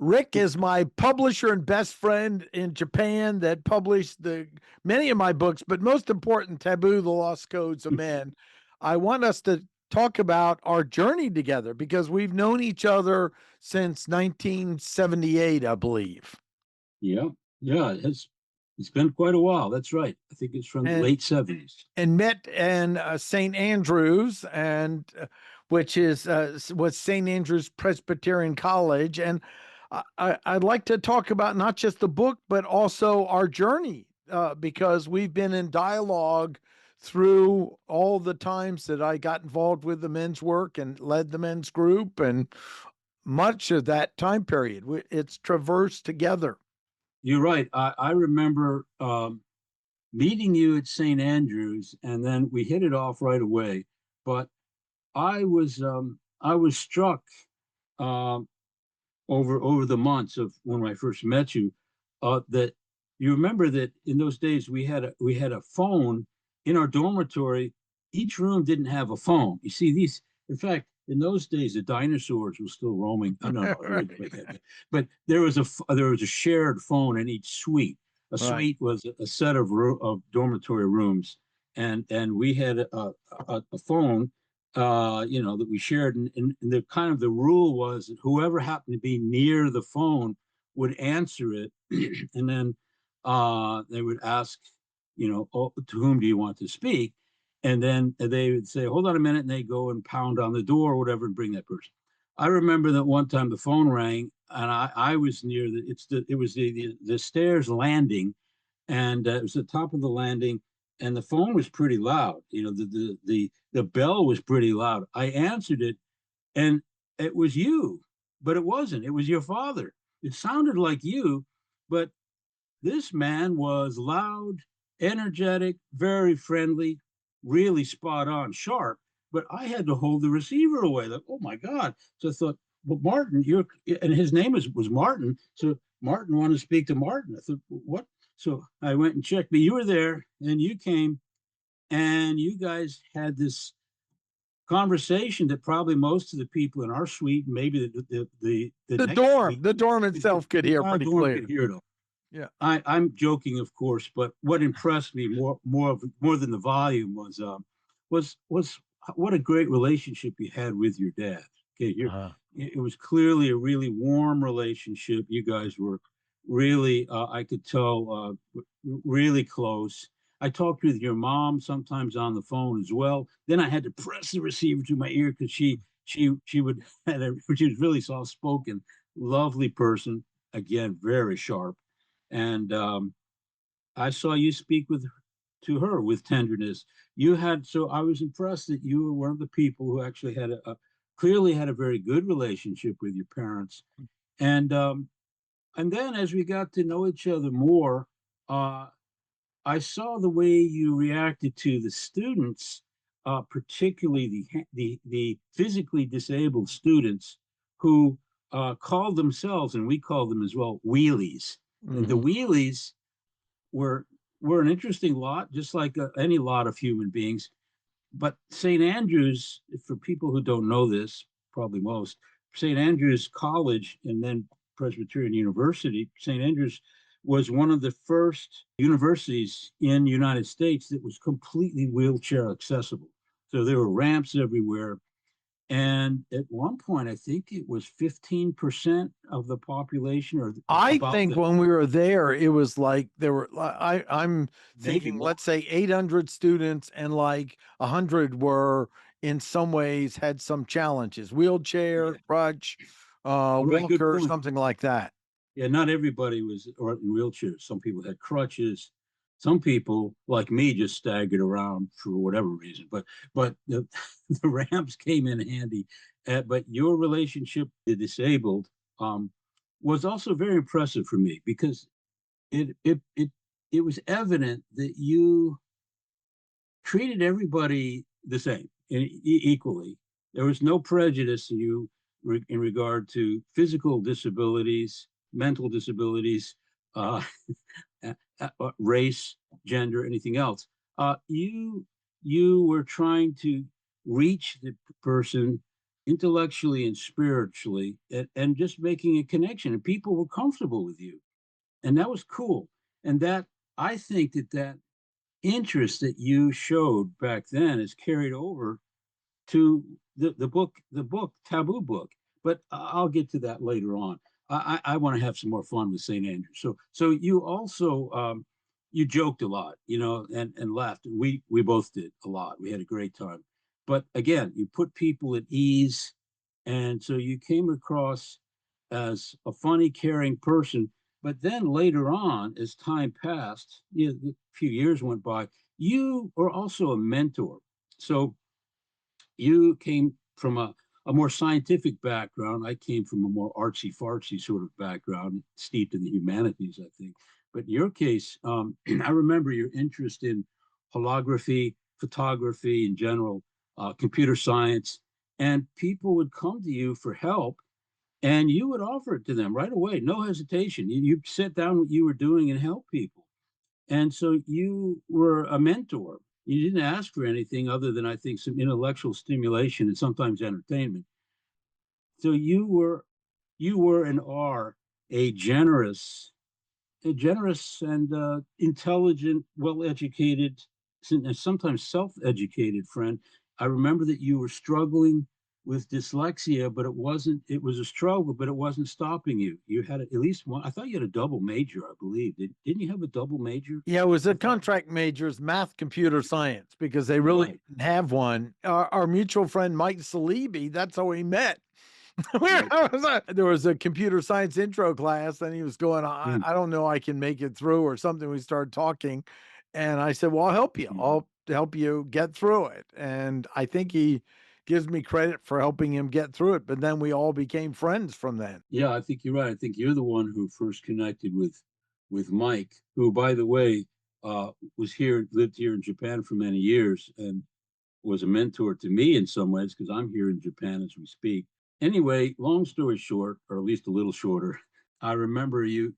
Rick is my publisher and best friend in Japan that published many of my books, but most important, Taboo: The Lost Codes of Men. I want us to talk about our journey together because we've known each other since 1978, I believe. Yeah, yeah, it's been quite a while. That's right. I think it's from the And late 70s. and met in St. Andrews, and which is was St. Andrews Presbyterian College. And I'd like to talk about not just the book, but also our journey, because we've been in dialogue through all the times that I got involved with the men's work and led the men's group, and much of that time period. It's traversed together. You're right. I remember meeting you at St. Andrews, and then we hit it off right away. But I was struck um, over the months of when I first met you, that you remember that in those days we had a phone in our dormitory. Each room didn't have a phone. You see, in fact, in those days the dinosaurs were still roaming. I don't know, Right. but there was a shared phone in each suite. A Right. suite was a set of dormitory rooms, and we had a phone, that we shared. And the kind of the rule was that whoever happened to be near the phone would answer it, and then they would ask, oh, to whom do you want to speak? And then they would say, hold on a minute, and they go and pound on the door or whatever and bring that person. I remember that one time the phone rang, and I was near it was the stairs landing, and it was the top of the landing, and the phone was pretty loud. The bell was pretty loud. I answered it, and it was you, but it wasn't. It was your father. It sounded like you, but this man was loud, energetic, very friendly, really spot on, sharp. But I had to hold the receiver away. Like, oh my God. So I thought, well, Martin, and his name was Martin. So Martin wanted to speak to Martin. I thought, what? So I went and checked, but you were there and you came and you guys had this conversation that probably most of the people in our suite, maybe the The next dorm, suite, the dorm itself could hear our pretty dorm clear. could hear it all. Yeah. I'm joking, of course, but what impressed me more than the volume was what a great relationship you had with your dad. Okay, Uh-huh. it was clearly a really warm relationship. You guys were really, I could tell, really close. I talked with your mom sometimes on the phone as well. Then I had to press the receiver to my ear because she would she was really soft spoken, lovely person. Again, very sharp, and I saw you speak to her with tenderness. So I was impressed that you were one of the people who actually clearly had a very good relationship with your parents, and and then as we got to know each other more, uh, I saw the way you reacted to the students, particularly the physically disabled students who called themselves, and we call them as well, wheelies. And the Hmm. wheelies were were an interesting lot, just like any lot of human beings. But St. Andrews, for people who don't know this, probably most, St. Andrews College and then Presbyterian University, St. Andrews was one of the first universities in the United States that was completely wheelchair accessible. So there were ramps everywhere. And at one point, I think it was 15% of the population or I about think that, when we were there, it was like there were, I'm maybe thinking, more. let's say 800 students, and like 100 were in some ways had some challenges, wheelchair, Yeah. crutch, Right. Good walker, point. something like that. Yeah, not everybody was or in wheelchairs. Some people had crutches. Some people, like me, just staggered around for whatever reason. But the ramps came in handy. But your relationship with the disabled was also very impressive for me because it it it it was evident that you treated everybody the same equally. There was no prejudice in you in regard to physical disabilities, mental disabilities, uh, race, gender, anything else. You were trying to reach the person intellectually and spiritually, and just making a connection. And people were comfortable with you. And that was cool. And that, I think that interest that you showed back then is carried over to the book Taboo book. But I'll get to that later on. I want to have some more fun with St. Andrew. So you also you joked a lot, and laughed. We both did a lot. We had a great time. But again, you put people at ease, and so you came across as a funny, caring person. But then later on, as time passed, a few years went by, you were also a mentor. So you came from a more scientific background. I came from a more artsy fartsy sort of background, steeped in the humanities, I think. But in your case, I remember your interest in holography, photography in general, computer science, and people would come to you for help, and you would offer it to them right away, no hesitation. You sit down what you were doing and help people. And so you were a mentor. You didn't ask for anything other than, I think, some intellectual stimulation and sometimes entertainment. So you were and are a generous and intelligent, well-educated, and sometimes self-educated friend. I remember that you were struggling with dyslexia, but it was a struggle, but it wasn't stopping you. You had at least one. I thought you had a double major, I believe. Didn't you have a double major? Yeah, it was a contract majors, math, computer science, because they really Right, didn't have one. Our mutual friend Mike Salibi, that's how we met. right. There was a computer science intro class, and he was going, Mm, I don't know, I can make it through or something. We started talking, and I said, well, I'll help you. mm. I'll help you get through it. And I think he gives me credit for helping him get through it. But then we all became friends from then. Yeah, I think you're right. I think you're the one who first connected with Mike, who, by the way, lived here in Japan for many years, and was a mentor to me in some ways because I'm here in Japan as we speak. Anyway, long story short, or at least a little shorter, I remember you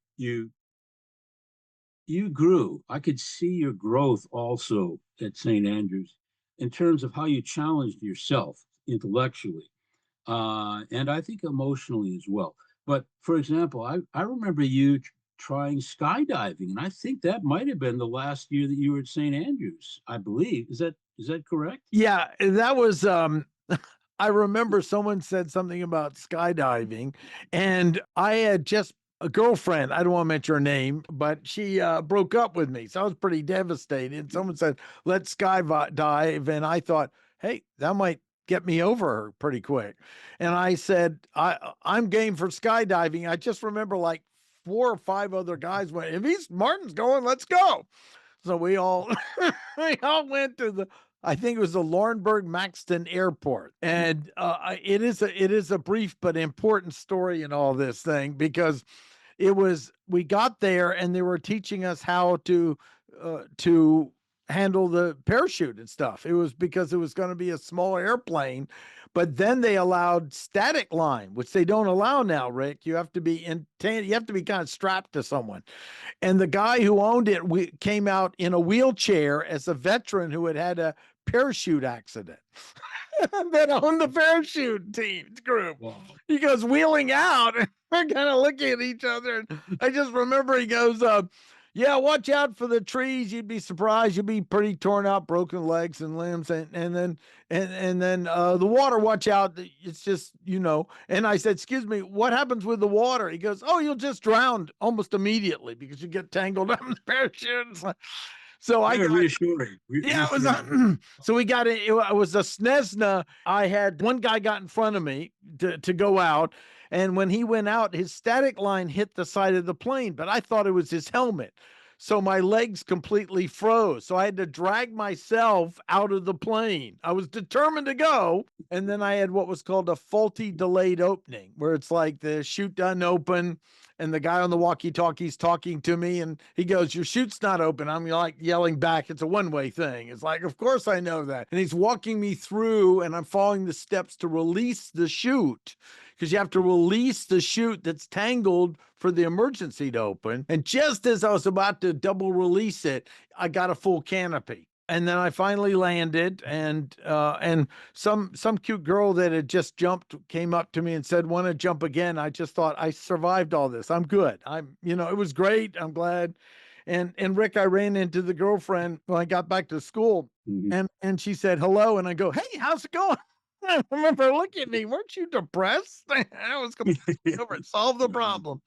grew. I could see your growth also at St. Andrews in terms of how you challenged yourself intellectually, and I think emotionally as well. But for example, I remember you trying skydiving, and I think that might have been the last year that you were at St. Andrews. I believe is that correct? Yeah, that was I remember someone said something about skydiving, and I had just a girlfriend, I don't want to mention her name, but she broke up with me. So I was pretty devastated. Someone said, let's skydive. And I thought, hey, that might get me over her pretty quick. And I said, I'm game for skydiving. I just remember like 4 or 5 other guys went, if he's Martin's going, let's go. So we all we all went to the, I think it was the Laurinburg Maxton Airport, and it is a brief but important story in all this thing, because we got there and they were teaching us how to handle the parachute and stuff. It was because it was going to be a small airplane, but then they allowed static line, which they don't allow now, Rick. You have to be kind of strapped to someone. And the guy who owned it came out in a wheelchair as a veteran who had had a parachute accident that owned the parachute team group. Wow. He goes wheeling out, and we're kind of looking at each other. And I just remember he goes, yeah, watch out for the trees. You'd be surprised. You'd be pretty torn out, broken legs and limbs. And then the water, watch out. It's just, And I said, excuse me, what happens with the water? He goes, oh, you'll just drown almost immediately because you get tangled up in the parachute. So I Very got, reassuring. yeah, it was Reassuring. so we got it was a Snezna. I had one guy got in front of me to go out, and when he went out, his static line hit the side of the plane, but I thought it was his helmet. So my legs completely froze. So I had to drag myself out of the plane. I was determined to go. And then I had what was called a faulty delayed opening, where it's like the chute doesn't open, and the guy on the walkie-talkie's talking to me, and he goes, your chute's not open. I'm like yelling back, it's a one-way thing. It's like, of course I know that. And he's walking me through, and I'm following the steps to release the chute, because you have to release the chute that's tangled for the emergency to open. And just as I was about to double release it, I got a full canopy. and then I finally landed, and some cute girl that had just jumped came up to me and said, "Want to jump again?" I just thought, I survived all this. I'm good. It was great. I'm glad. And Rick, I ran into the girlfriend when I got back to school, Mhm. and she said hello, and I go, "Hey, how's it going?" I remember her looking at me. "Weren't you depressed?" I was completely over it. Solve the problem.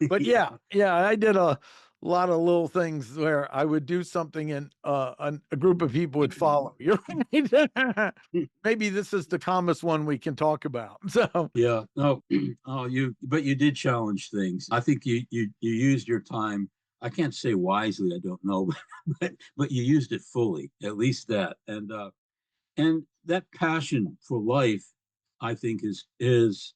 But Yeah. yeah, I did a lot of little things where I would do something and a group of people would follow. You're right. Maybe this is the calmest one we can talk about. So, Yeah. No. Oh, but you did challenge things. I think you used your time. I can't say wisely. I don't know, but you used it fully. At least that. And that passion for life, I think, is is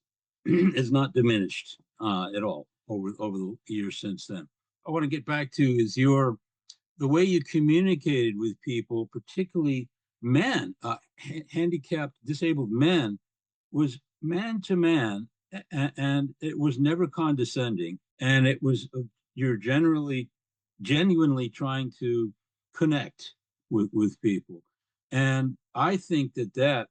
not diminished at all over the years since then. I want to get back to is the way you communicated with people, particularly men, handicapped, disabled men, was man to man, and it was never condescending, and it was you're genuinely trying to connect with people, and I think that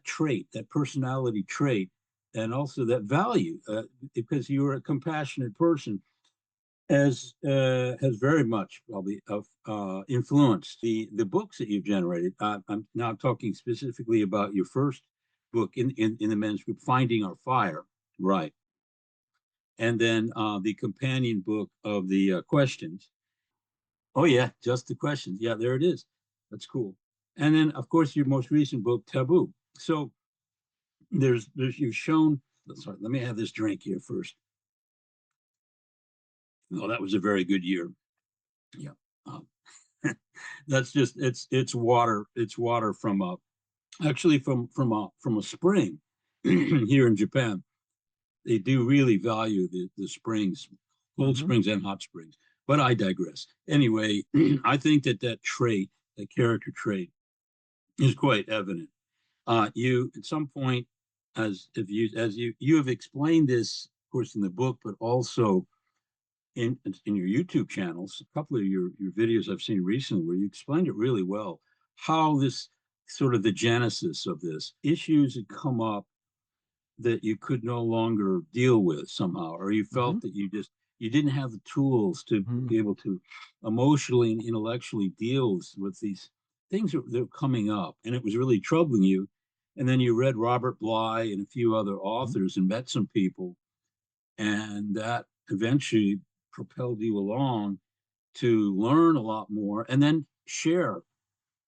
trait, that personality trait, and also that value, because you're a compassionate person, has very much probably influenced the books that you've generated. I'm now talking specifically about your first book in the men's group, Finding Our Fire, right? And then the companion book of the questions. Oh yeah, just the questions. Yeah, there it is. That's cool. And then of course your most recent book, Taboo. So there's you've shown. Sorry, let me have this drink here first. Oh, that was a very good year. Yeah. Um, that's just it's water. It's water from actually from a spring here in Japan. They do really value the springs, cold mhm. springs and hot springs. But I digress. Anyway, I think that trait, that character trait, is quite evident. You at some point, as you have explained this, of course, in the book, but also in your YouTube channels, a couple of your videos I've seen recently where you explained it really well, how this sort of the genesis of this issues had come up that you could no longer deal with somehow, or you Mhm. felt that you didn't have the tools to Mhm. be able to emotionally and intellectually deal with these things that were coming up, and it was really troubling you. And then you read Robert Bly and a few other Mhm. authors and met some people, and that eventually propelled you along to learn a lot more and then share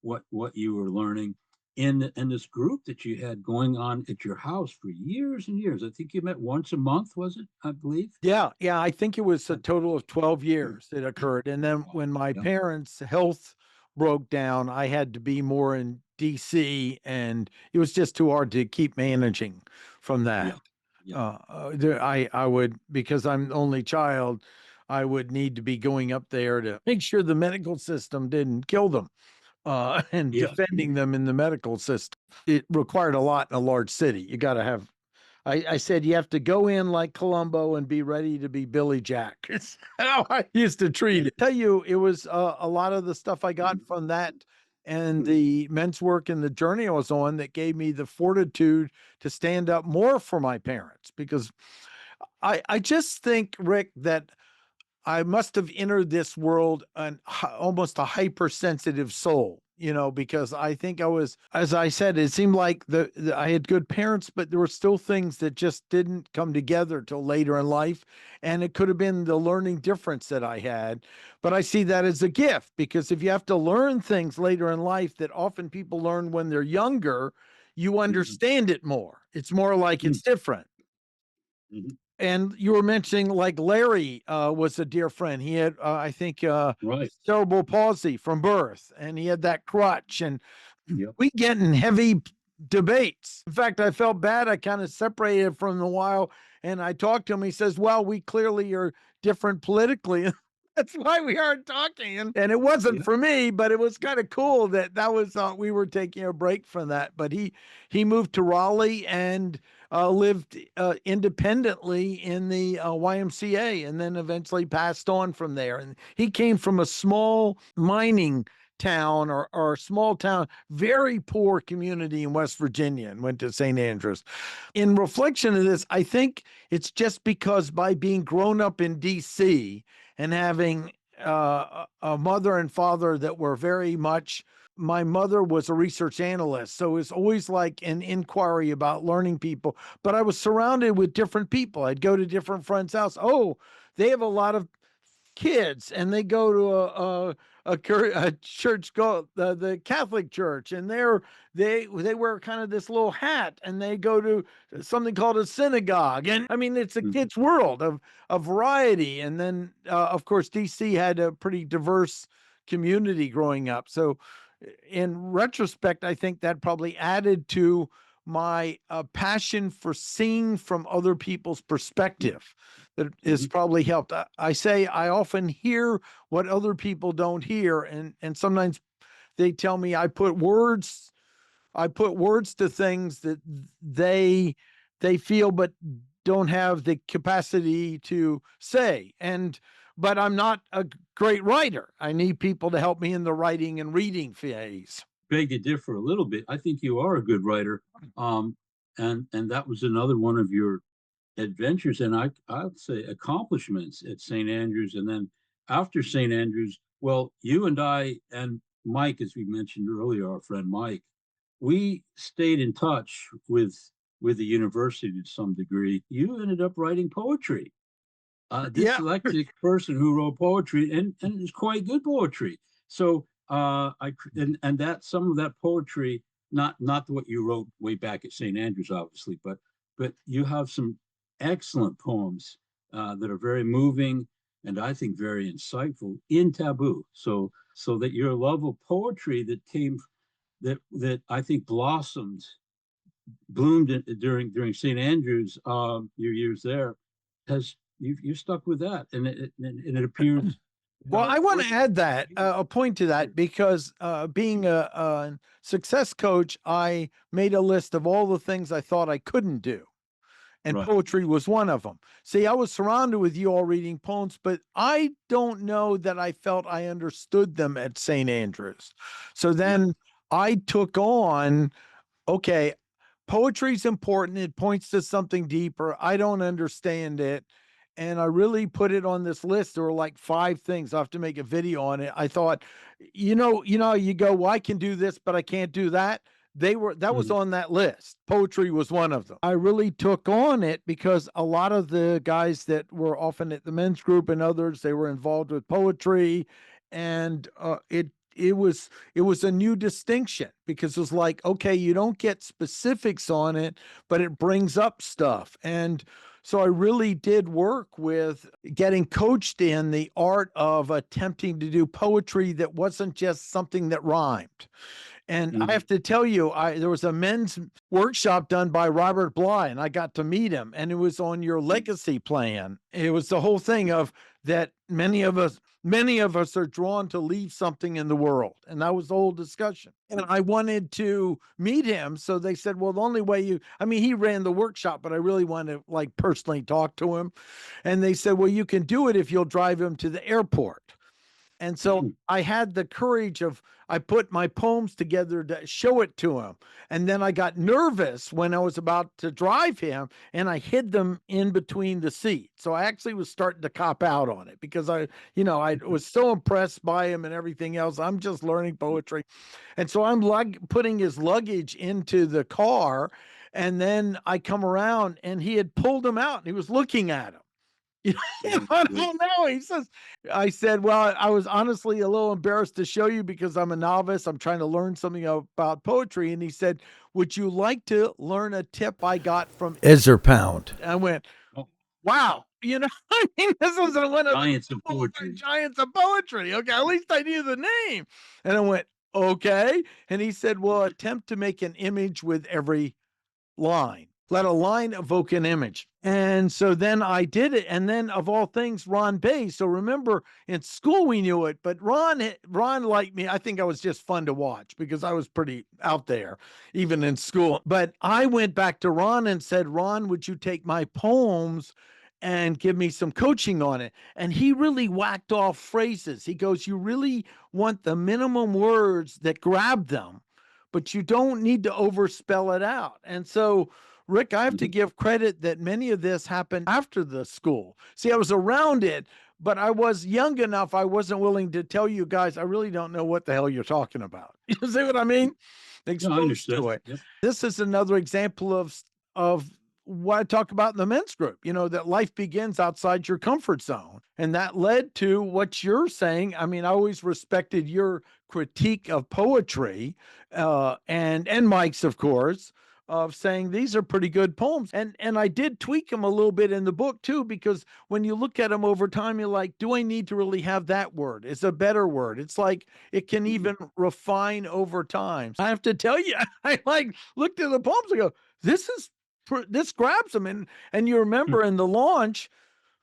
what you were learning in this group that you had going on at your house for years and years. I think you met once a month, was it? I believe. Yeah, yeah, I think it was a Uh, total of 12 years it occurred. And then Wow. when my Yeah. parents' health broke down, I had to be more in DC, and it was just too hard to keep managing from that. Yeah. Yeah. I would, because I'm the only child, I would need to be going up there to make sure the medical system didn't kill them, and Yeah. defending them in the medical system. It required a lot in a large city. You got to have I said you have to go in like Columbo and be ready to be Billy Jack. It's how I used to treat it. Tell you, it was a lot of the stuff I got from that and the men's work and the journey I was on that gave me the fortitude to stand up more for my parents, because I just think, Rick, that I must have entered this world an almost a hypersensitive soul, because I think I was, as I said, it seemed like I had good parents, but there were still things that just didn't come together till later in life, and it could have been the learning difference that I had. But I see that as a gift, because if you have to learn things later in life that often people learn when they're younger, you Mhm. understand it more. It's more like Mhm. it's different. Mhm. And you were mentioning like Larry was a dear friend. He had, I think, Right. cerebral palsy from birth, and he had that crutch. And Yep. we get in heavy debates. In fact, I felt bad. I kind of separated from him a while, and I talked to him. He says, "Well, we clearly are different politically." That's why we aren't talking. And it wasn't Yeah. for me, but it was kind of cool that was we were taking a break from that. But he moved to Raleigh and lived independently in the YMCA, and then eventually passed on from there. And he came from a small mining town or small town, very poor community in West Virginia, and went to St. Andrews. In reflection of this, I think it's just because by being grown up in DC and having a mother and father that were very much, my mother was a research analyst, so it's always like an inquiry about learning people. But I was surrounded with different people. I'd go to different friends' house. Oh, they have a lot of kids, and they go to a church, go the Catholic church, and they wear kind of this little hat, and they go to something called a synagogue. And I mean, it's a kid's world of variety. And then of course DC had a pretty diverse community growing up. So in retrospect, I think that probably added to my passion for seeing from other people's perspective. That has probably helped. I say I often hear what other people don't hear, and sometimes they tell me I put words to things that they feel but don't have the capacity to say. But I'm not a great writer. I need people to help me in the writing and reading phase. Beg to differ a little bit. I think you are a good writer. And that was another one of your adventures, and I'd say accomplishments at St. Andrews. And then after St. Andrews, well, you and I and Mike, as we mentioned earlier, our friend Mike, we stayed in touch with the university to some degree. You ended up writing poetry. A dyslexic person who wrote poetry, and it's quite good poetry. So and that some of that poetry, not what you wrote way back at St. Andrews, obviously, but you have some excellent poems that are very moving and I think very insightful in Taboo. So that your love of poetry that came, that I think bloomed during St. Andrews, your years there, has you stuck with that, and it appears. Well, I want to add that a point to that, because being a success coach, I made a list of all the things I thought I couldn't do. And Right. poetry was one of them. See, I was surrounded with you all reading poems, but I don't know that I felt I understood them at St. Andrews. So then I took on, okay, poetry's important. It points to something deeper. I don't understand it. And I really put it on this list. There were like 5 things. I have to make a video on it. I thought, you know, you go, well, I can do this, but I can't do that. That was on that list. Poetry was one of them. I really took on it because a lot of the guys that were often at the men's group and others, they were involved with poetry, and it was a new distinction, because it was like, okay, you don't get specifics on it, but it brings up stuff. And so I really did work with getting coached in the art of attempting to do poetry that wasn't just something that rhymed. And I have to tell you, there was a men's workshop done by Robert Bly, and I got to meet him, and it was on your legacy plan. It was the whole thing of that many of us are drawn to leave something in the world. And that was the whole discussion. And I wanted to meet him. So they said, well, the only way he ran the workshop, but I really wanted to like personally talk to him. And they said, well, you can do it if you'll drive him to the airport. And so I had the courage I put my poems together to show it to him. And then I got nervous when I was about to drive him, and I hid them in between the seats. So I actually was starting to cop out on it, because I was so impressed by him and everything else. I'm just learning poetry. And so I'm putting his luggage into the car. And then I come around, and he had pulled them out, and he was looking at them. I don't know. I said, well, I was honestly a little embarrassed to show you because I'm a novice. I'm trying to learn something about poetry. And he said, would you like to learn a tip I got from Ezra Pound? I went, wow. This was one of the giants of poetry. Okay, at least I knew the name. And I went, okay. And he said, well, attempt to make an image with every line. Let a line evoke an image. And so then I did it. And then, of all things, Ron Bay. So remember, in school we knew it, but Ron liked me. I think I was just fun to watch because I was pretty out there, even in school. But I went back to Ron and said, Ron, would you take my poems and give me some coaching on it. And he really whacked off phrases. He goes, you really want the minimum words that grab them, but you don't need to overspell it out. And so, Rick, I have to Mhm. give credit that many of this happened after the school. See, I was around it, but I was young enough. I wasn't willing to tell you guys, I really don't know what the hell you're talking about. You see what I mean? No, I Exposed understood. to it. Yep. This is another example of what I talk about in the men's group, that life begins outside your comfort zone. And that led to what you're saying. I mean, I always respected your critique of poetry, and Mike's, of course, of saying these are pretty good poems. And I did tweak them a little bit in the book too, because when you look at them over time, you're like, do I need to really have that word? It's a better word. It's like it can Mhm. even refine over time. I have to tell you, I like looked at the poems and go, this grabs them. And you remember in the launch,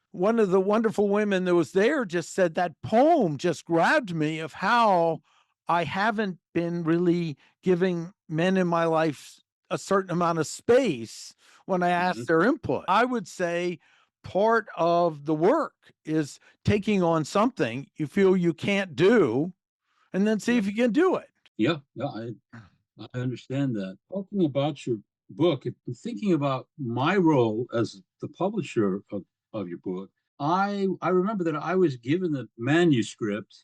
one of the wonderful women that was there just said that poem just grabbed me, of how I haven't been really giving men in my life a certain amount of space when I ask Mhm. their input. I would say part of the work is taking on something you feel you can't do and then see Yep. if you can do it. Yeah, yeah, I understand that. Talking about your book, if I'm thinking about my role as the publisher of your book, I remember that I was given the manuscript,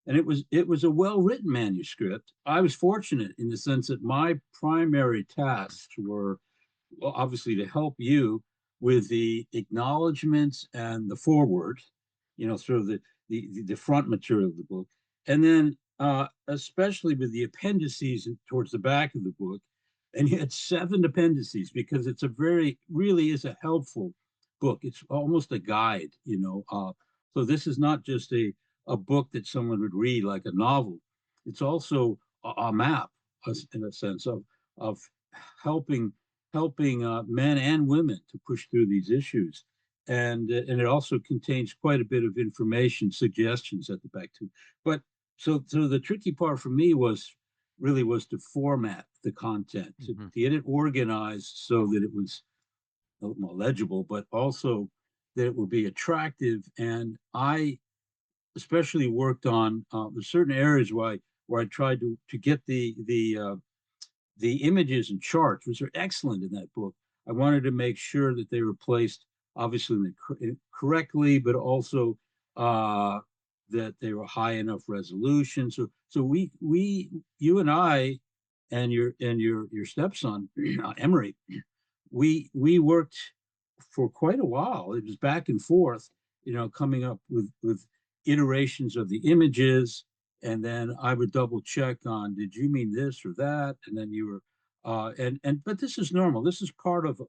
and it was a well-written manuscript. I was fortunate in the sense that my primary tasks were, well, obviously to help you with the acknowledgments and the foreword, sort of the front material of the book, and then especially with the appendices towards the back of the book. And you had 7 appendices because it's a very, really is a helpful book. It's almost a guide. So this is not just a book that someone would read like a novel. It's also a map, in a sense of helping men and women to push through these issues. And it also contains quite a bit of information, suggestions at the back too. But so the tricky part for me was to format the content, Mhm. to get it organized so that it was more legible, but also that it would be attractive. And I especially worked on certain areas where I tried to get the images and charts, which are excellent in that book. I wanted to make sure that they were placed obviously correctly, but also that they were high enough resolution. So you and I, and your stepson Emery, we worked for quite a while. It was back and forth, coming up with iterations of the images, and then I would double check on, did you mean this or that, and then you were and but this is normal. This is part of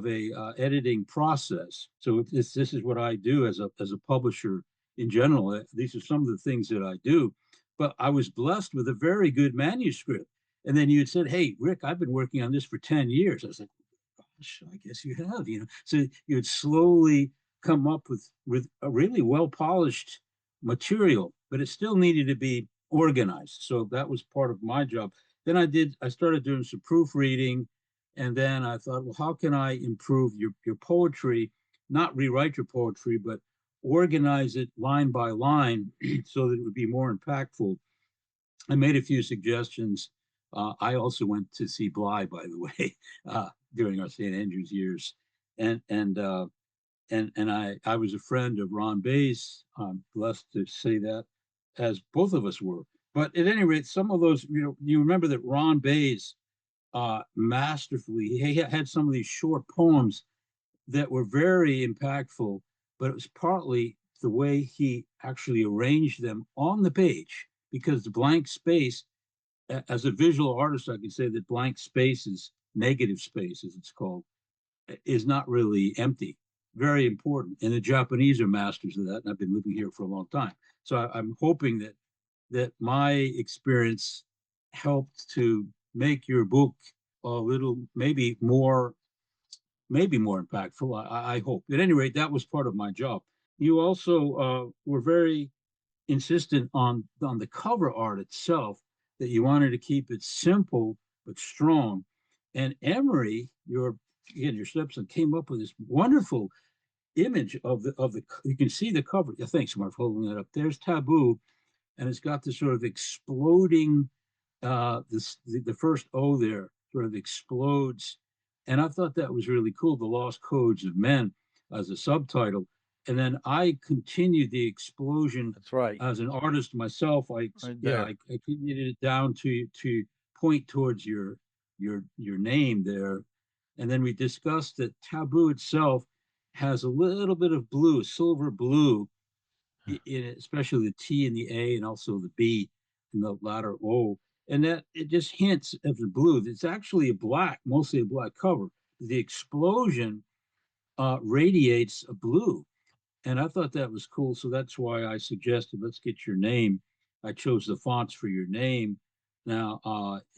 a editing process. So this is what I do as a publisher in general. These are some of the things that I do. But I was blessed with a very good manuscript. And then you had said, "Hey, Rick, I've been working on this for 10 years." I was like, "Gosh, I guess you have." So you'd slowly come up with a really well polished material, but it still needed to be organized. So that was part of my job. Then I started doing some proofreading, and then I thought, well, how can I improve your poetry? Not rewrite your poetry, but organize it line by line so that it would be more impactful. I made a few suggestions. I also went to see Bly, by the way, during our St. Andrews years, and I was a friend of Ron Bay's. I'm blessed to say that, as both of us were. But at any rate, some of those, you remember that Ron Bay's masterfully, he had some of these short poems that were very impactful, but it was partly the way he actually arranged them on the page, because the blank space, as a visual artist, I can say that blank space is negative space, as it's called, is not really empty. Very important. And the Japanese are masters of that. And I've been living here for a long time. So I'm hoping that my experience helped to make your book a little, maybe more impactful. I hope. At any rate, that was part of my job. You also were very insistent on the cover art itself, that you wanted to keep it simple but strong. And Emery, your stepson, came up with this wonderful image of the you can see the cover. Yeah, thanks, Mark, for holding that up. There's Taboo, and it's got this sort of exploding the first O there sort of explodes. And I thought that was really cool, The Lost Codes of Men as a subtitle. And then I continued the explosion That's right. as an artist myself. Right Yeah, there. I continued it down to point towards your name there. And then we discussed that Taboo itself has a little bit of blue, silver blue, in it, especially the T and the A and also the B and the latter O. And that it just hints of the blue. It's actually a black, mostly a black cover. The explosion radiates a blue. And I thought that was cool. So that's why I suggested let's get your name. I chose the fonts for your name. Now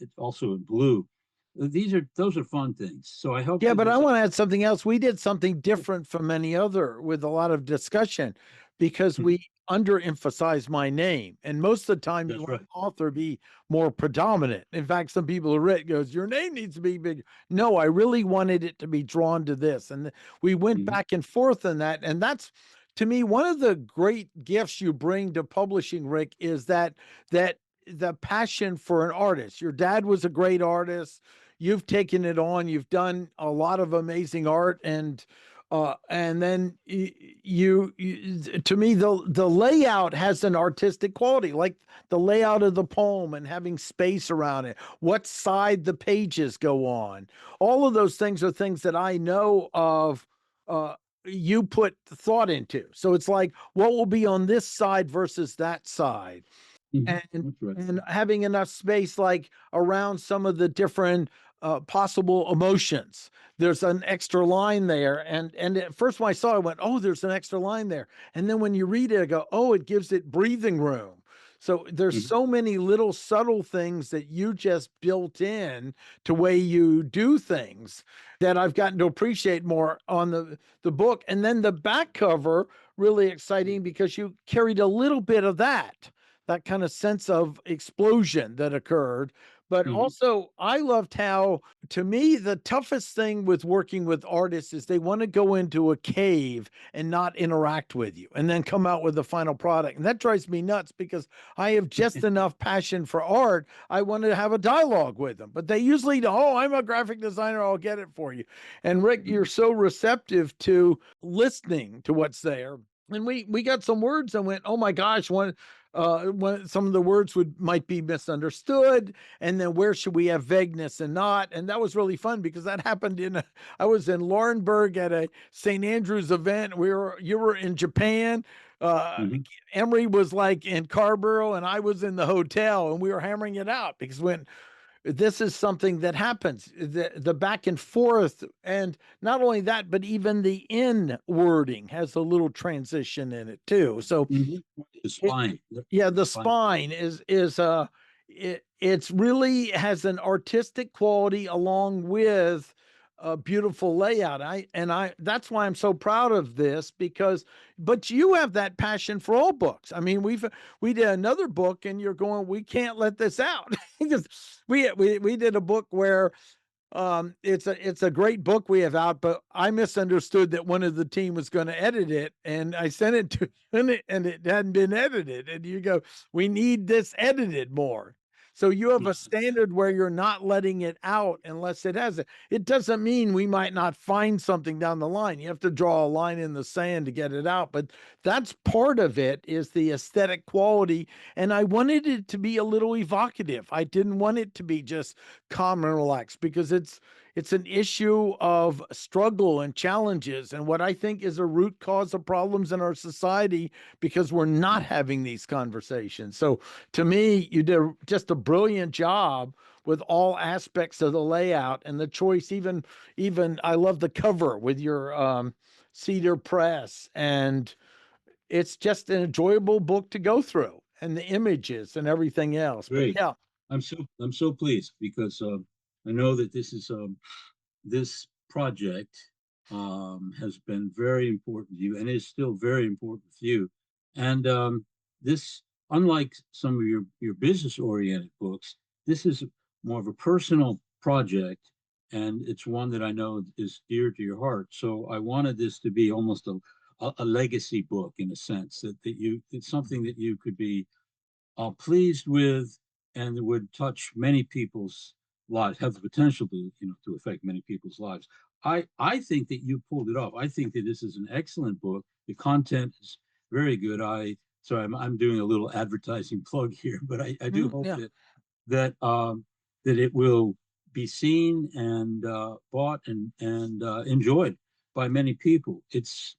it's also in blue. Those are fun things. So I hope Yeah, that but I there's want to add something else. We did something different from any other with a lot of discussion because we underemphasize my name. And most of the time you that's want right. an author be more predominant. In fact, some people have written goes, your name needs to be big. No, I really wanted it to be drawn to this. And we went Mm-hmm. back and forth on that. And that's to me one of the great gifts you bring to publishing, Rick, is that the passion for an artist. Your dad was a great artist. You've taken it on. You've done a lot of amazing art, and then to me the layout has an artistic quality, like the layout of the poem and having space around it, what side the pages go on. All of those things are things that I know of. You put thought into, so it's like what will be on this side versus that side, Mm-hmm. and That's right. having enough space like around some of the different possible emotions. There's an extra line there, and at first when I saw it, I went, oh, there's an extra line there, and then when you read it I go, oh, it gives it breathing room. So there's Mm-hmm. so many little subtle things that you just built in to way you do things that I've gotten to appreciate more on the book. And then the back cover, really exciting because you carried a little bit of that kind of sense of explosion that occurred. But Mm-hmm. also, I loved how, to me, the toughest thing with working with artists is they want to go into a cave and not interact with you and then come out with the final product. And that drives me nuts because I have just enough passion for art. I want to have a dialogue with them, but they usually, oh, I'm a graphic designer, I'll get it for you. And Rick, you're so receptive to listening to what's there. And we got some words and went, oh my gosh, when some of the words might be misunderstood, and then where should we have vagueness and not. And that was really fun because that happened I was in Laurenburg at a St. Andrews event. You were in Japan. uh Mm-hmm. Emery was like in Carborough and I was in the hotel, and we were hammering it out because when this is something that happens, the back and forth, and not only that, but even the in wording has a little transition in it too. So Mm-hmm. The it, spine. yeah, the Spine. spine it's really has an artistic quality along with a beautiful layout. I that's why I'm so proud of this, because but you have that passion for all books. I mean, we did another book and you're going, we can't let this out. Because we did a book where it's a great book we have out, but I misunderstood that one of the team was going to edit it, and I sent it to and it hadn't been edited, and you go, we need this edited more. So you have a standard where you're not letting it out unless it has it. It doesn't mean we might not find something down the line. You have to draw a line in the sand to get it out, but that's part of it, is the aesthetic quality. And I wanted it to be a little evocative. I didn't want it to be just calm and relaxed, because it's an issue of struggle and challenges, and what I think is a root cause of problems in our society, because we're not having these conversations. So to me, you did just a brilliant job with all aspects of the layout and the choice. Even I love the cover with your cedar press, and it's just an enjoyable book to go through, and the images and everything else. But Great. yeah. I'm so pleased because I know that this project has been very important to you and is still very important to you. And this, unlike some of your business oriented books, this is more of a personal project, and it's one that I know is dear to your heart. So I wanted this to be almost a legacy book in a sense it's something that you could be pleased with and would touch many people's lives, have the potential to affect many people's lives. I think that you pulled it off. I think that this is an excellent book. The content is very good. I'm doing a little advertising plug here, but I do hope Yeah. that it will be seen and bought and enjoyed by many people. It's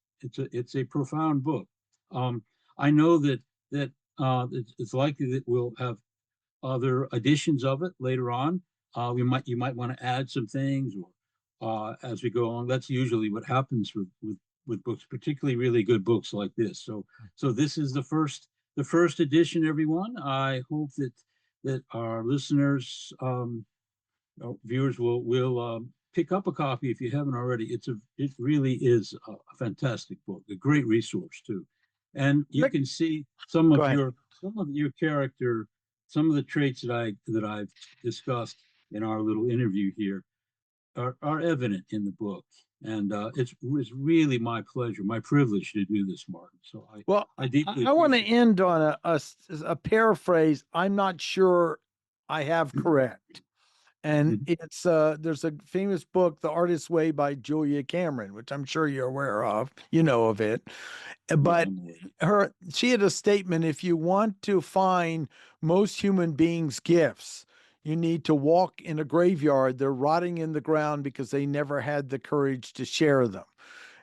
a profound book. I know that it's likely that we'll have other editions of it later on. You might want to add some things or as we go along. That's usually what happens with books, particularly really good books like this. So this is the first edition, everyone. I hope that our listeners, viewers will pick up a copy if you haven't already. It really is a fantastic book, a great resource too, and you Rick, can see go ahead. some of your character, some of the traits that I've discussed in our little interview here are evident in the book, and it's really my pleasure, my privilege to do this, Martin. So Well, I deeply I want to appreciate it. end on a paraphrase. I'm not sure I have correct. And Mhm. it's there's a famous book, The Artist's Way by Julia Cameron, which I'm sure you're aware of. You know of it. Yeah, But I'm aware. she had a statement, if you want to find most human beings' gifts, you need to walk in a graveyard. They're rotting in the ground because they never had the courage to share them.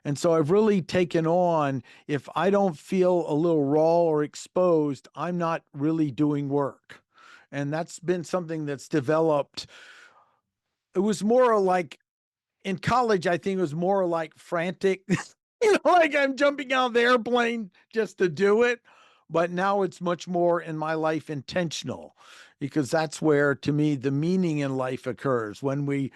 And so I've really taken on, if I don't feel a little raw or exposed, I'm not really doing work. And that's been something that's developed. It was more like in college, I think it was more like frantic, like I'm jumping out of the airplane just to do it. But now it's much more in my life intentional, because that's where, to me, the meaning in life occurs when we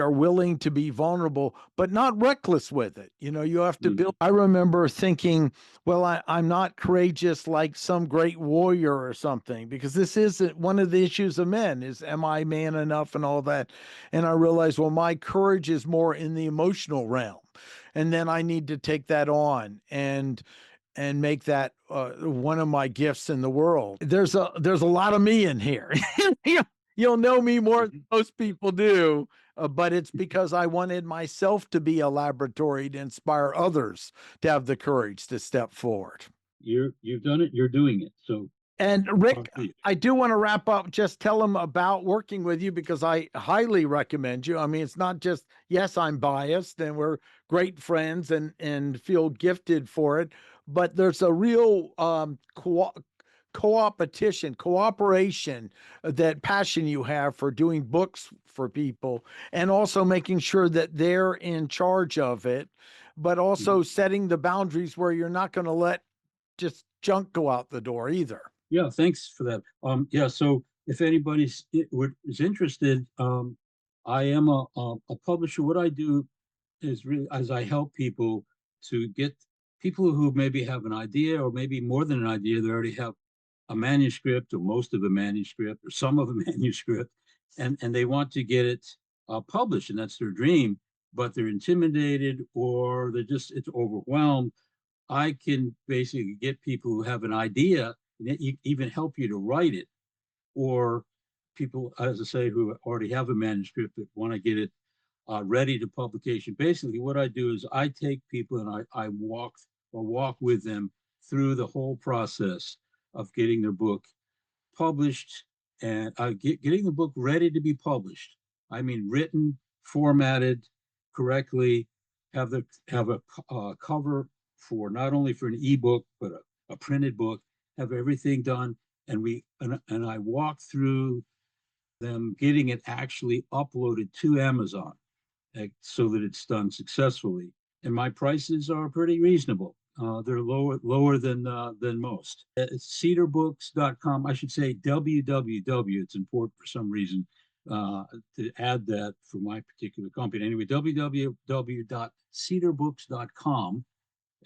are willing to be vulnerable, but not reckless with it. You have to build. Mhm. I remember thinking, well, I'm not courageous like some great warrior or something, because this isn't one of the issues of men is, am I man enough and all that? And I realized, well, my courage is more in the emotional realm. And then I need to take that on and make that one of my gifts in the world. There's a lot of me in here. You'll know me more than Mhm. most people do, but it's because I wanted myself to be a laboratory to inspire others to have the courage to step forward. You've done it. You're doing it. So And power Rick, to you. I do want to wrap up. Just tell them about working with you, because I highly recommend you. I mean, it's not just, yes, I'm biased and we're great friends and feel gifted for it, but there's a real cooperation, that passion you have for doing books for people, and also making sure that they're in charge of it, but also Mhm. setting the boundaries where you're not going to let just junk go out the door either. Yeah, thanks for that. Yeah, so if anybody's is interested, I am a publisher. What I do is really as I help people to get people who maybe have an idea or maybe more than an idea, they already have a manuscript or most of a manuscript or some of a manuscript, and they want to get it published, and that's their dream, but they're intimidated or it's overwhelmed. I can basically get people who have an idea and even help you to write it, or people, as I say, who already have a manuscript that want to get it ready to publication. Basically, what I do is I take people and I walk with them through the whole process of getting their book published and getting the book ready to be published. I mean, written, formatted correctly, have a cover for not only for an ebook but a printed book. Have everything done, and I walk through them getting it actually uploaded to Amazon so that it's done successfully. And my prices are pretty reasonable. They're lower than most. It's cedarbooks.com. I should say www. It's important for some reason to add that for my particular company. Anyway, www.cedarbooks.com,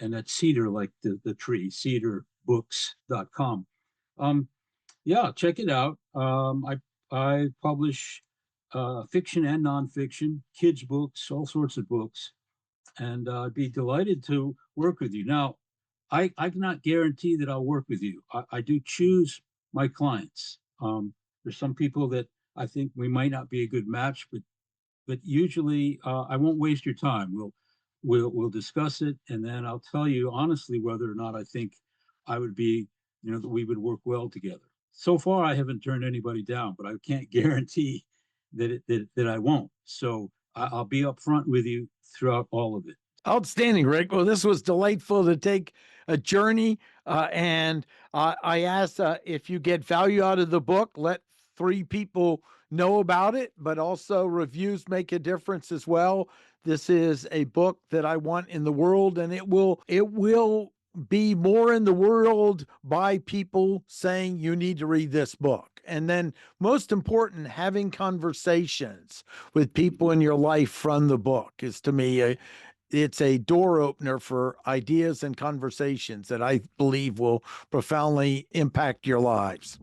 and that's cedar like the tree, cedarbooks.com. Yeah, check it out. I publish fiction and nonfiction, kids' books, all sorts of books. And I'd be delighted to work with you. Now, I cannot guarantee that I'll work with you. I do choose my clients. There's some people that I think we might not be a good match, but usually I won't waste your time. We'll discuss it, and then I'll tell you honestly whether or not I think I would be, that we would work well together. So far, I haven't turned anybody down, but I can't guarantee that I won't. So I'll be upfront with you throughout all of it. Outstanding, Rick. Well, this was delightful to take a journey. And I asked if you get value out of the book, let 3 people know about it, but also reviews make a difference as well. This is a book that I want in the world, and it will be more in the world by people saying you need to read this book. And then most important, having conversations with people in your life from the book is, to me, it's a door opener for ideas and conversations that I believe will profoundly impact your lives.